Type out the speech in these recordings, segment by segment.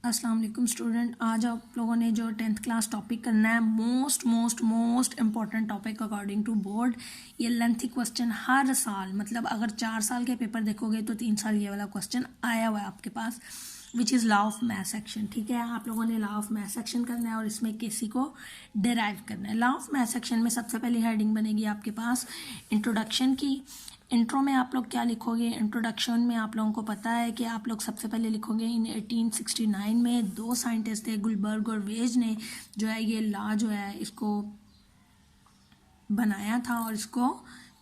अस्सलाम वालेकुम स्टूडेंट। आज आप लोगों ने जो 10th क्लास टॉपिक करना है, most important topic according to board. ये लेंथी क्वेश्चन हर साल, मतलब अगर 4 साल के पेपर देखोगे तो 3 साल ये वाला क्वेश्चन आया हुआ है आपके पास, which is law of mass action. ठीक है, आप लोगों ने लॉ ऑफ मैथ सेक्शन करना है और इसमें किसी को डिराइव करना है। लॉ ऑफ मैथ सेक्शन में सबसे पहली हेडिंग बनेगी आपके पास इंट्रोडक्शन की। इंट्रो में आप लोग क्या लिखोगे? इंट्रोडक्शन में आप लोगों को पता है कि आप लोग सबसे पहले लिखोगे इन 1869 में 2 साइंटिस्ट थे, गुलबर्ग और वेज ने जो है ये लॉ जो है इसको बनाया था और इसको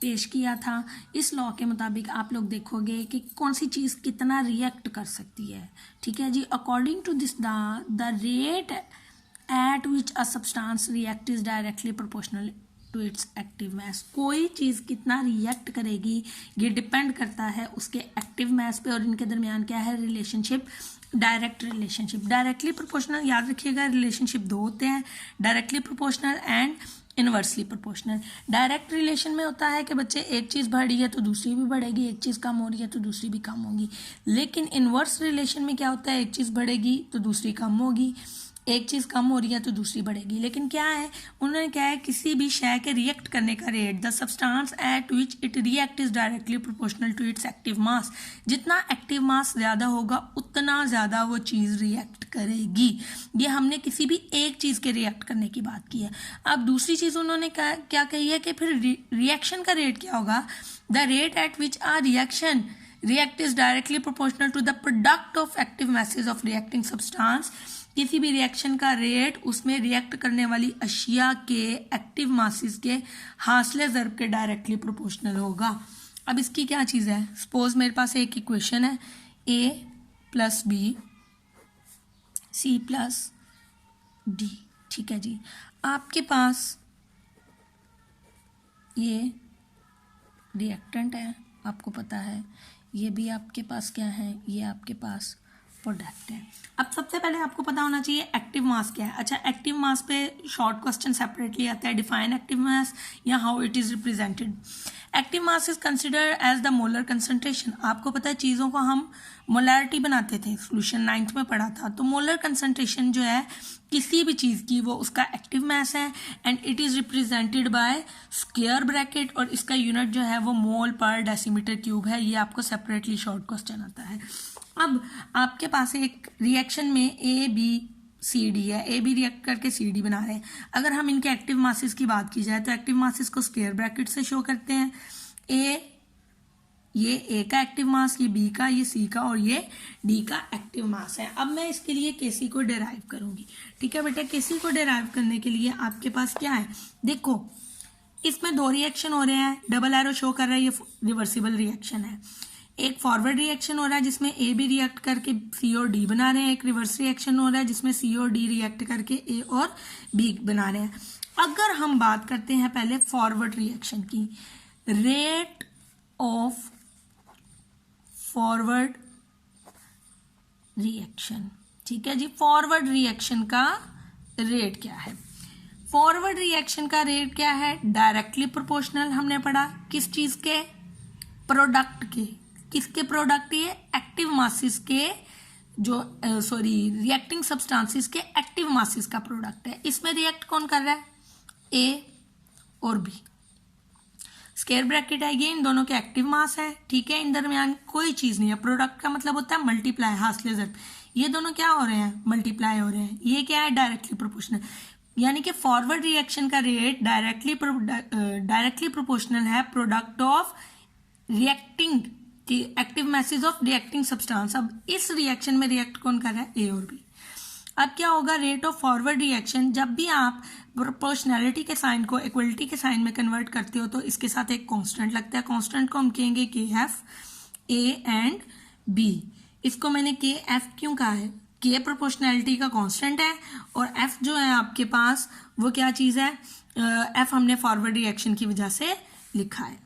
पेश किया था। इस लॉ के मुताबिक आप लोग देखोगे कि कौन सी चीज़ कितना रिएक्ट कर सकती है। ठीक है जी, according to this the rate at which a substance react is directly proportional to its active mass. कोई चीज़ कितना रिएक्ट करेगी ये डिपेंड करता है उसके एक्टिव मास पे, और इनके दरमियान क्या है relationship, direct relationship. Directly proportional याद रखिएगा, रिलेशनशिप 2 होते हैं, directly proportional and inversely proportional. Direct relation में होता है कि बच्चे एक चीज़ बढ़ रही है तो दूसरी भी बढ़ेगी, एक चीज़ कम हो रही है तो दूसरी भी कम होगी। लेकिन इनवर्स रिलेशन में क्या होता है, एक चीज़ बढ़ेगी तो दूसरी कम होगी, एक चीज़ कम हो रही है तो दूसरी बढ़ेगी। लेकिन क्या है, उन्होंने क्या है, किसी भी शय के रिएक्ट करने का rate, the substance at which it react is directly proportional to its active mass. जितना एक्टिव मास ज़्यादा होगा उतना ज़्यादा वो चीज़ रिएक्ट करेगी। ये हमने किसी भी एक चीज़ के रिएक्ट करने की बात की है। अब दूसरी चीज़ उन्होंने क्या कही है कि फिर रिएक्शन का रेट क्या होगा, the rate at which a reaction react is directly proportional to the product of active masses of reacting substance. किसी भी रिएक्शन का रेट उसमें रिएक्ट करने वाली अशिया के एक्टिव मासेस के हासिले ज़र्ब के डायरेक्टली प्रोपोर्शनल होगा। अब इसकी क्या चीज़ है, सपोज मेरे पास एक इक्वेशन है a plus B C plus D. ठीक है जी, आपके पास ये रिएक्टेंट है, आपको पता है, ये भी आपके पास क्या है, ये आपके पास प्रोडक्ट है। अब सबसे पहले आपको पता होना चाहिए एक्टिव मास क्या है। अच्छा, एक्टिव मास पे शॉर्ट क्वेश्चन सेपरेटली आता है, डिफाइन एक्टिव मास या how it is represented. Active mass is considered as the molar concentration. आपको पता है चीज़ों को हम मोलैरिटी बनाते थे, सोल्यूशन 9th में पढ़ा था। तो मोलर कंसंट्रेशन जो है किसी भी चीज़ की वो उसका एक्टिव मास है, and it is represented by square bracket, और इसका यूनिट जो है वो मोल पर डेसीमीटर क्यूब है। ये आपको सेपरेटली शॉर्ट क्वेश्चन आता है। अब आपके पास एक रिएक्शन में ए बी सी डी है, ए बी रिएक्ट करके सी डी बना रहे हैं। अगर हम इनके एक्टिव मासेस की बात की जाए तो एक्टिव मासेस को स्क्वायर ब्रैकेट से शो करते हैं। ये ए का एक्टिव मास, ये बी का, ये सी का, और ये डी का एक्टिव मास है। अब मैं इसके लिए केसी को डिराइव करूंगी। ठीक है बेटा, केसी को डिराइव करने के लिए आपके पास क्या है, देखो इसमें 2 रिएक्शन हो रहे हैं, डबल एरो शो कर रहा है, ये रिवर्सिबल रिएक्शन है। एक फॉरवर्ड रिएक्शन हो रहा है जिसमें ए बी रिएक्ट करके सी और डी बना रहे हैं, एक रिवर्स रिएक्शन हो रहा है जिसमें सी और डी रिएक्ट करके ए और बी बना रहे हैं। अगर हम बात करते हैं पहले फॉरवर्ड रिएक्शन की, रेट ऑफ फॉरवर्ड रिएक्शन। ठीक है जी, फॉरवर्ड रिएक्शन का रेट क्या है? फॉरवर्ड रिएक्शन का रेट क्या है, डायरेक्टली प्रोपोर्शनल। हमने पढ़ा किस चीज के, प्रोडक्ट के। किसके प्रोडक्ट? ये एक्टिव मासेस के, जो रिएक्टिंग सब्सटेंसेस के एक्टिव मासेस का प्रोडक्ट है। इसमें रिएक्ट कौन कर रहा है, ए और बी। स्क्वायर ब्रैकेट है, ये इन दोनों के एक्टिव मास है। ठीक है, इन दरमियान कोई चीज नहीं है। प्रोडक्ट का मतलब होता है मल्टीप्लाई, हासिले ज़र्ब। ये दोनों क्या हो रहे हैं, मल्टीप्लाई हो रहे हैं। ये क्या है, डायरेक्टली प्रोपोर्शनल। यानी कि फॉरवर्ड रिएक्शन का रेट डायरेक्टली प्रोपोर्शनल है प्रोडक्ट ऑफ रिएक्टिंग की active message of reacting substance. अब इस रिएक्शन में रिएक्ट कौन कर रहा है, ए और बी। अब क्या होगा, रेट ऑफ फॉरवर्ड रिएक्शन, जब भी आप प्रोपोर्शनैलिटी के साइन को इक्वलिटी के साइन में कन्वर्ट करते हो तो इसके साथ एक कांस्टेंट लगता है। कांस्टेंट को हम कहेंगे के एफ, ए एंड बी। इसको मैंने के एफ क्यों कहा है, के प्रोपोर्शनैलिटी का कांस्टेंट है, और एफ जो है आपके पास वो क्या चीज़ है, एफ हमने फॉरवर्ड रिएक्शन की वजह से लिखा है।